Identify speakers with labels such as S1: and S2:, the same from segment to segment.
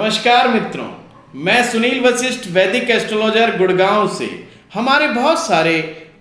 S1: नमस्कार मित्रों, मैं सुनील वशिष्ठ वैदिक एस्ट्रोलॉजर गुड़गांव से। हमारे बहुत सारे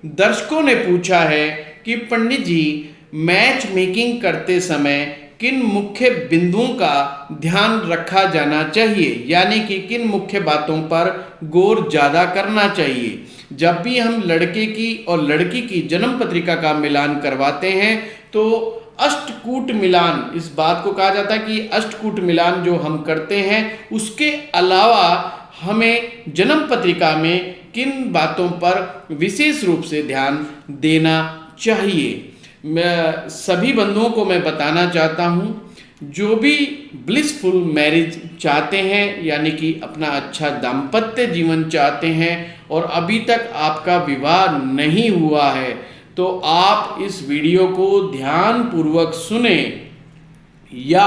S1: दर्शकों ने पूछा है कि पंडित जी मैच मेकिंग करते समय किन मुख्य बिंदुओं का ध्यान रखा जाना चाहिए, यानी कि किन मुख्य बातों पर गौर ज़्यादा करना चाहिए। जब भी हम लड़के की और लड़की की जन्म पत्रिका का मिलान करवाते हैं तो अष्टकूट मिलान, इस बात को कहा जाता है कि अष्टकूट मिलान जो हम करते हैं उसके अलावा हमें जन्म पत्रिका में किन बातों पर विशेष रूप से ध्यान देना चाहिए। मैं सभी बंधुओं को मैं बताना चाहता हूँ, जो भी ब्लिसफुल मैरिज चाहते हैं, यानी कि अपना अच्छा दाम्पत्य जीवन चाहते हैं और अभी तक आपका विवाह नहीं हुआ है, तो आप इस वीडियो को ध्यान पूर्वक सुने या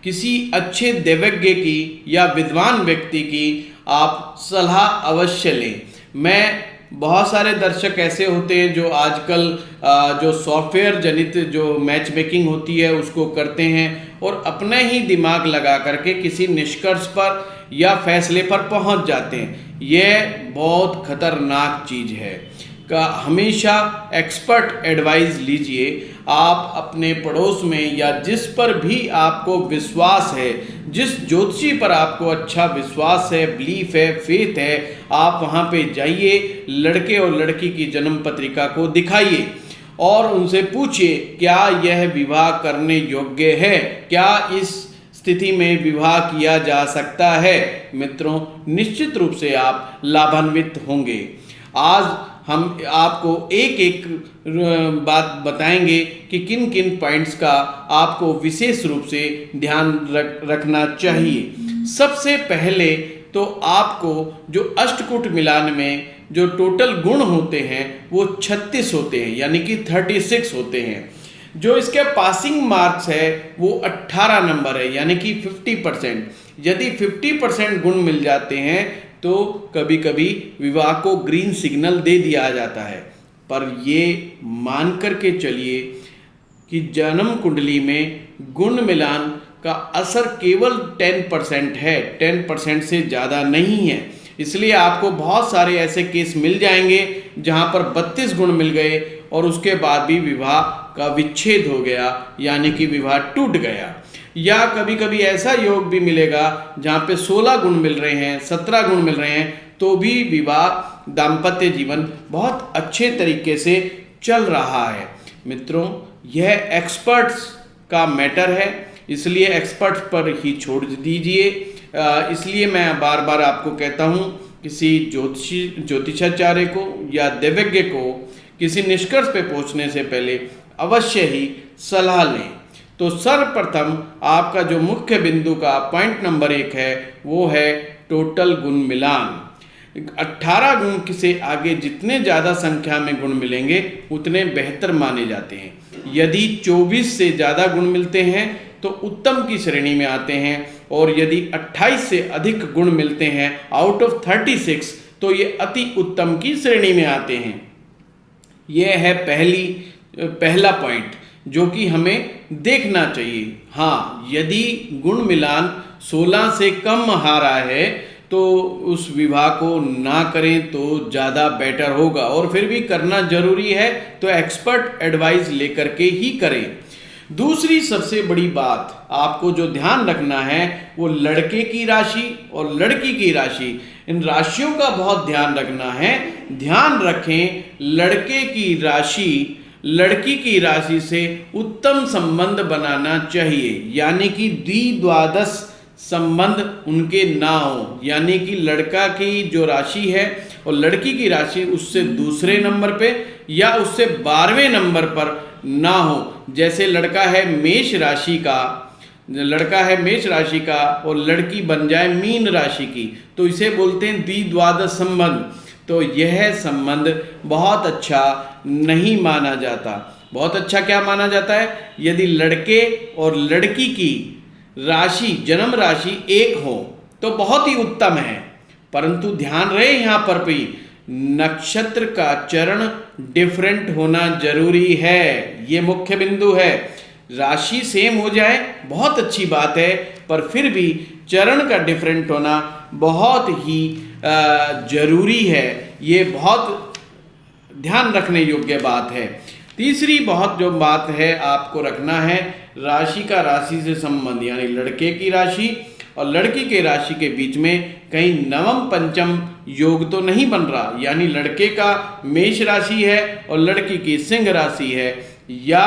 S1: किसी अच्छे दैवज्ञ की या विद्वान व्यक्ति की आप सलाह अवश्य लें। मैं बहुत सारे दर्शक ऐसे होते हैं जो आजकल जो सॉफ्टवेयर जनित जो मैच मेकिंग होती है उसको करते हैं और अपने ही दिमाग लगा करके किसी निष्कर्ष पर या फैसले पर पहुंच जाते हैं। यह बहुत खतरनाक चीज़ है। का हमेशा एक्सपर्ट एडवाइस लीजिए। आप अपने पड़ोस में या जिस पर भी आपको विश्वास है, जिस ज्योतिषी पर आपको अच्छा विश्वास है, बिलीफ है, फेथ है, आप वहाँ पे जाइए, लड़के और लड़की की जन्म पत्रिका को दिखाइए और उनसे पूछिए क्या यह विवाह करने योग्य है, क्या इस स्थिति में विवाह किया जा सकता है। मित्रों, निश्चित रूप से आप लाभान्वित होंगे। आज हम आपको एक एक बात बताएंगे कि किन किन पॉइंट्स का आपको विशेष रूप से ध्यान रखना चाहिए। सबसे पहले तो आपको जो अष्टकूट मिलान में जो टोटल गुण होते हैं वो 36 होते हैं, यानी कि 36 होते हैं। जो इसके पासिंग मार्क्स है वो 18 नंबर है, यानी कि 50%। यदि 50% गुण मिल जाते हैं तो कभी कभी विवाह को ग्रीन सिग्नल दे दिया जाता है। पर ये मान करके चलिए कि जन्म कुंडली में गुण मिलान का असर केवल 10% है, 10% से ज़्यादा नहीं है। इसलिए आपको बहुत सारे ऐसे केस मिल जाएंगे जहां पर 32 गुण मिल गए और उसके बाद भी विवाह का विच्छेद हो गया, यानी कि विवाह टूट गया। या कभी कभी ऐसा योग भी मिलेगा जहाँ पे 16 गुण मिल रहे हैं, 17 गुण मिल रहे हैं, तो भी विवाह दाम्पत्य जीवन बहुत अच्छे तरीके से चल रहा है। मित्रों, यह एक्सपर्ट्स का मैटर है, इसलिए एक्सपर्ट्स पर ही छोड़ दीजिए। इसलिए मैं बार बार आपको कहता हूँ, किसी ज्योतिषाचार्य को या दैवज्ञ को किसी निष्कर्ष पे पहुँचने से पहले अवश्य ही सलाह लें। तो सर्वप्रथम आपका जो मुख्य बिंदु का पॉइंट नंबर 1 है वो है टोटल गुण मिलान। 18 गुण से आगे जितने ज़्यादा संख्या में गुण मिलेंगे उतने बेहतर माने जाते हैं। यदि 24 से ज़्यादा गुण मिलते हैं तो उत्तम की श्रेणी में आते हैं, और यदि 28 से अधिक गुण मिलते हैं आउट ऑफ 36 तो ये अति उत्तम की श्रेणी में आते हैं। यह है पहला पॉइंट जो कि हमें देखना चाहिए। हाँ, यदि गुण मिलान 16 से कम आ रहा है तो उस विवाह को ना करें तो ज़्यादा बेटर होगा, और फिर भी करना जरूरी है तो एक्सपर्ट एडवाइस लेकर के ही करें। दूसरी सबसे बड़ी बात आपको जो ध्यान रखना है वो लड़के की राशि और लड़की की राशि, इन राशियों का बहुत ध्यान रखना है। ध्यान रखें, लड़के की राशि लड़की की राशि से उत्तम संबंध बनाना चाहिए, यानी कि द्विद्वादश संबंध उनके ना हो, यानी कि लड़का की जो राशि है और लड़की की राशि उससे दूसरे नंबर पे या उससे 12वें नंबर पर ना हो। जैसे लड़का है मेष राशि का और लड़की बन जाए मीन राशि की, तो इसे बोलते हैं द्विद्वादश संबंध। तो यह संबंध बहुत अच्छा नहीं माना जाता। बहुत अच्छा क्या माना जाता है? यदि लड़के और लड़की की राशि, जन्म राशि एक हो तो बहुत ही उत्तम है, परंतु ध्यान रहे यहाँ पर भी नक्षत्र का चरण डिफरेंट होना जरूरी है। ये मुख्य बिंदु है। राशि सेम हो जाए बहुत अच्छी बात है, पर फिर भी चरण का डिफरेंट होना बहुत ही जरूरी है। ये बहुत ध्यान रखने योग्य बात है। तीसरी बहुत जो बात है आपको रखना है, राशि का राशि से संबंध, यानी लड़के की राशि और लड़की के राशि के बीच में कहीं नवम पंचम योग तो नहीं बन रहा, यानी लड़के का मेष राशि है और लड़की की सिंह राशि है, या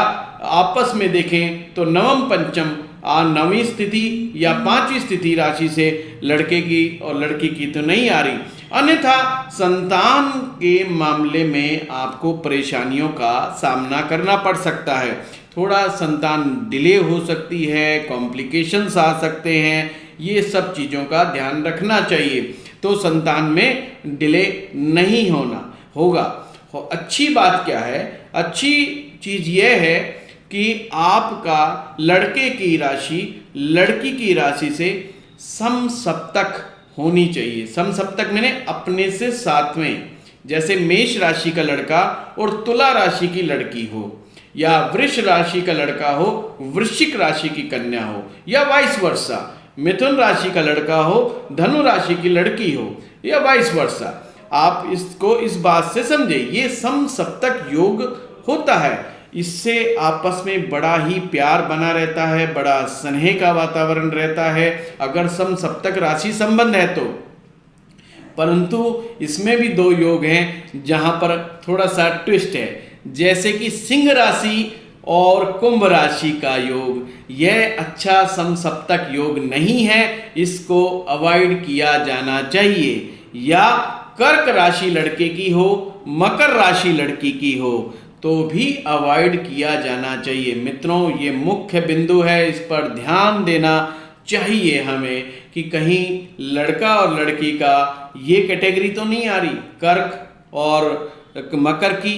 S1: आपस में देखें तो नवम पंचम नवीं स्थिति या पांचवी स्थिति राशि से लड़के की और लड़की की तो नहीं आ रही। अन्यथा संतान के मामले में आपको परेशानियों का सामना करना पड़ सकता है। थोड़ा संतान डिले हो सकती है, कॉम्प्लिकेशंस आ सकते हैं, ये सब चीज़ों का ध्यान रखना चाहिए, तो संतान में डिले नहीं होगा। अच्छी बात क्या है? अच्छी चीज़ यह है कि आपका लड़के की राशि लड़की की राशि से समसप्तक होनी चाहिए। समसप्तक मैंने अपने से सातवें, जैसे मेष राशि का लड़का और तुला राशि की लड़की हो, या वृष राशि का लड़का हो वृश्चिक राशि की कन्या हो, या वाइस वर्सा, मिथुन राशि का लड़का हो धनु राशि की लड़की हो, या वाइस वर्सा। आप इसको इस बात से समझे, ये समसप्तक योग होता है। इससे आपस में बड़ा ही प्यार बना रहता है, बड़ा स्नेह का वातावरण रहता है अगर समसप्तक राशि संबंध है तो। परंतु इसमें भी दो योग हैं जहां पर थोड़ा सा ट्विस्ट है, जैसे कि सिंह राशि और कुंभ राशि का योग, यह अच्छा समसप्तक योग नहीं है, इसको अवॉइड किया जाना चाहिए। या कर्क राशि लड़के की हो, मकर राशि लड़की की हो, तो भी अवॉइड किया जाना चाहिए। मित्रों, ये मुख्य बिंदु है, इस पर ध्यान देना चाहिए हमें कि कहीं लड़का और लड़की का ये कैटेगरी तो नहीं आ रही, कर्क और मकर की,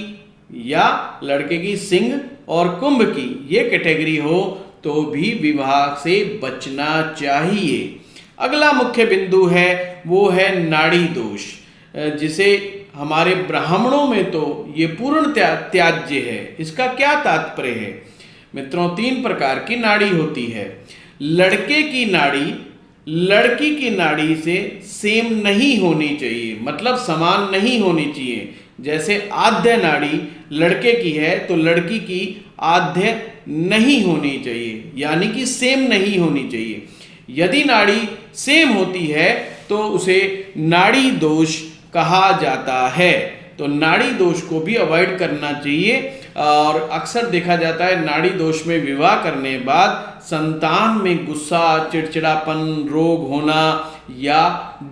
S1: या लड़के की सिंह और कुंभ की ये कैटेगरी हो तो भी विवाह से बचना चाहिए। अगला मुख्य बिंदु है वो है नाड़ी दोष, जिसे हमारे ब्राह्मणों में तो ये पूर्ण त्याज्य है। इसका क्या तात्पर्य है? मित्रों, 3 प्रकार की नाड़ी होती है। लड़के की नाड़ी लड़की की नाड़ी से सेम नहीं होनी चाहिए, मतलब समान नहीं होनी चाहिए। जैसे आद्य नाड़ी लड़के की है तो लड़की की आद्य नहीं होनी चाहिए, यानी कि सेम नहीं होनी चाहिए। यदि नाड़ी सेम होती है तो उसे नाड़ी दोष कहा जाता है, तो नाड़ी दोष को भी अवॉइड करना चाहिए। और अक्सर देखा जाता है नाड़ी दोष में विवाह करने बाद संतान में गुस्सा, चिड़चिड़ापन, रोग होना या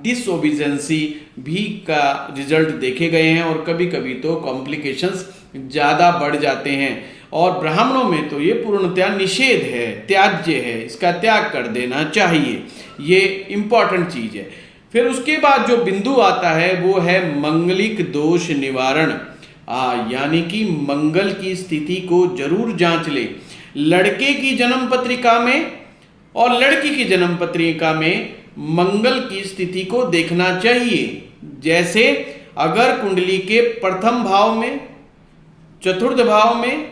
S1: डिसओबीजेंसी भी का रिजल्ट देखे गए हैं, और कभी कभी तो कॉम्प्लिकेशंस ज़्यादा बढ़ जाते हैं। और ब्राह्मणों में तो ये पूर्णतया निषेध है, त्याज्य है, इसका त्याग कर देना चाहिए, ये इम्पॉर्टेंट चीज़ है। फिर उसके बाद जो बिंदु आता है वो है मंगलिक दोष निवारण, यानी कि मंगल की स्थिति को जरूर जांच ले। लड़के की जन्म पत्रिका में और लड़की की जन्म पत्रिका में मंगल की स्थिति को देखना चाहिए। जैसे अगर कुंडली के प्रथम भाव में, चतुर्थ भाव में,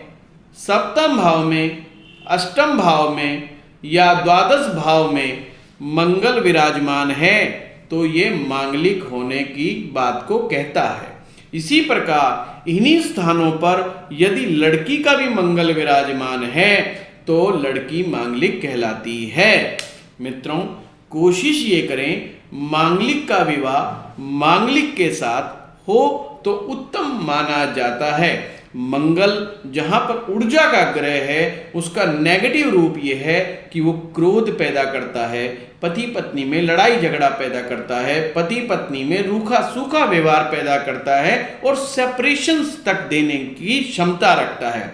S1: सप्तम भाव में, अष्टम भाव में या द्वादश भाव में मंगल विराजमान है तो ये मांगलिक होने की बात को कहता है। इसी प्रकार इन्हीं स्थानों पर यदि लड़की का भी मंगल विराजमान है तो लड़की मांगलिक कहलाती है। मित्रों, कोशिश ये करें मांगलिक का विवाह मांगलिक के साथ हो तो उत्तम माना जाता है। मंगल जहां पर ऊर्जा का ग्रह है उसका नेगेटिव रूप यह है कि वो क्रोध पैदा करता है, पति पत्नी में लड़ाई झगड़ा पैदा करता है, पति पत्नी में रूखा सूखा व्यवहार पैदा करता है और सेपरेशंस तक देने की क्षमता रखता है।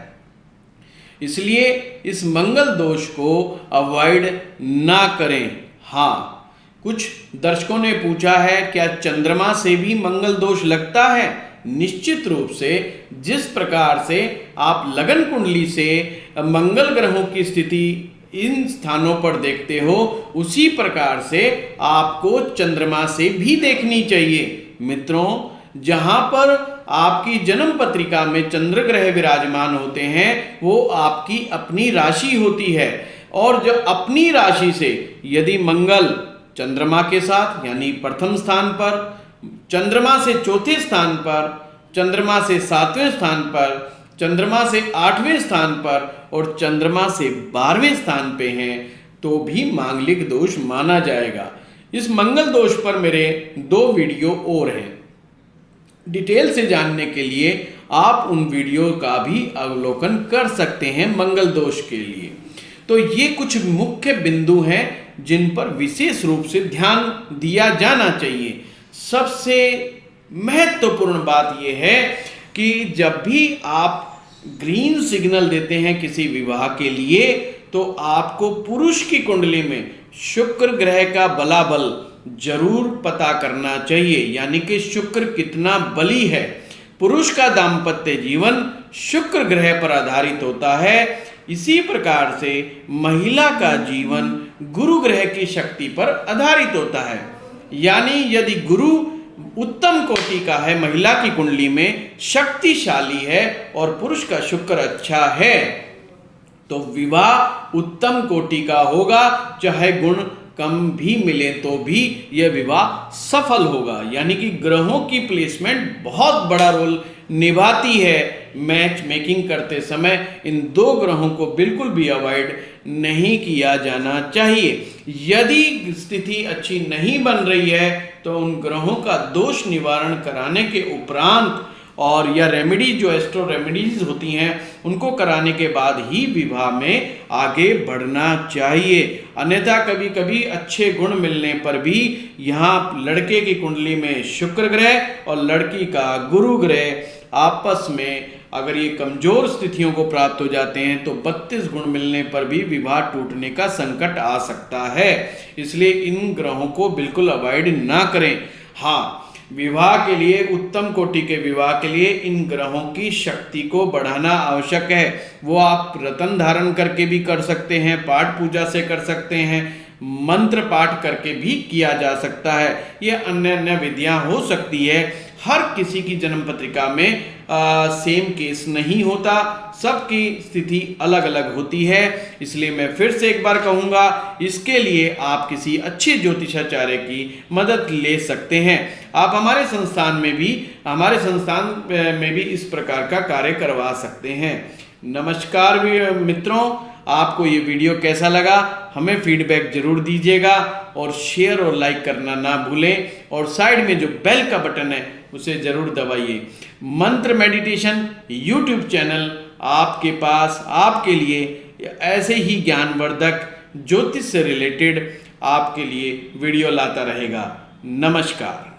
S1: इसलिए इस मंगल दोष को अवॉइड ना करें। हाँ, कुछ दर्शकों ने पूछा है क्या चंद्रमा से भी मंगल दोष लगता है? निश्चित रूप से जिस प्रकार से आप लगन कुंडली से मंगल ग्रहों की स्थिति इन स्थानों पर देखते हो उसी प्रकार से आपको चंद्रमा से भी देखनी चाहिए। मित्रों, जहां पर आपकी जन्म पत्रिका में चंद्र ग्रह विराजमान होते हैं वो आपकी अपनी राशि होती है। और जो अपनी राशि से यदि मंगल चंद्रमा के साथ यानी प्रथम स्थान पर, चंद्रमा से चौथे स्थान पर, चंद्रमा से सातवें स्थान पर, चंद्रमा से आठवें स्थान पर और चंद्रमा से 12वें स्थान पे हैं तो भी मांगलिक दोष माना जाएगा। इस मंगल दोष पर मेरे 2 वीडियो और हैं। डिटेल से जानने के लिए आप उन वीडियो का भी अवलोकन कर सकते हैं मंगल दोष के लिए। तो ये कुछ मुख्य बिंदु हैं जिन पर विशेष रूप से ध्यान दिया जाना चाहिए। सबसे महत्वपूर्ण बात यह है कि जब भी आप ग्रीन सिग्नल देते हैं किसी विवाह के लिए तो आपको पुरुष की कुंडली में शुक्र ग्रह का बलाबल जरूर पता करना चाहिए, यानी कि शुक्र कितना बली है। पुरुष का दाम्पत्य जीवन शुक्र ग्रह पर आधारित होता है। इसी प्रकार से महिला का जीवन गुरु ग्रह की शक्ति पर आधारित होता है। यानी यदि गुरु उत्तम कोटि का है, महिला की कुंडली में शक्तिशाली है और पुरुष का शुक्र अच्छा है तो विवाह उत्तम कोटि का होगा। चाहे गुण कम भी मिले तो भी यह विवाह सफल होगा। यानी कि ग्रहों की प्लेसमेंट बहुत बड़ा रोल निभाती है। मैच मेकिंग करते समय इन 2 ग्रहों को बिल्कुल भी अवॉइड नहीं किया जाना चाहिए। यदि स्थिति अच्छी नहीं बन रही है तो उन ग्रहों का दोष निवारण कराने के उपरांत और या रेमेडी जो एस्ट्रो रेमेडीज होती हैं उनको कराने के बाद ही विवाह में आगे बढ़ना चाहिए। अन्यथा कभी कभी अच्छे गुण मिलने पर भी यहाँ लड़के की कुंडली में शुक्र ग्रह और लड़की का गुरु ग्रह आपस में अगर ये कमजोर स्थितियों को प्राप्त हो जाते हैं तो 32 गुण मिलने पर भी विवाह टूटने का संकट आ सकता है। इसलिए इन ग्रहों को बिल्कुल अवॉइड ना करें। हाँ, विवाह के लिए उत्तम कोटि के विवाह के लिए इन ग्रहों की शक्ति को बढ़ाना आवश्यक है। वो आप रतन धारण करके भी कर सकते हैं, पाठ पूजा से कर सकते हैं, मंत्र पाठ करके भी किया जा सकता है। ये अन्य अन्य विधियां हो सकती है। हर किसी की जन्म पत्रिका में सेम केस नहीं होता, सबकी स्थिति अलग अलग होती है। इसलिए मैं फिर से एक बार कहूँगा, इसके लिए आप किसी अच्छे ज्योतिषाचार्य की मदद ले सकते हैं। आप हमारे संस्थान में भी इस प्रकार का कार्य करवा सकते हैं। नमस्कार मित्रों, आपको ये वीडियो कैसा लगा हमें फीडबैक जरूर दीजिएगा और शेयर और लाइक करना ना भूलें और साइड में जो बेल का बटन है उसे जरूर दबाइए। मंत्र मेडिटेशन यूट्यूब चैनल आपके पास आपके लिए ऐसे ही ज्ञानवर्धक ज्योतिष से रिलेटेड आपके लिए वीडियो लाता रहेगा। नमस्कार।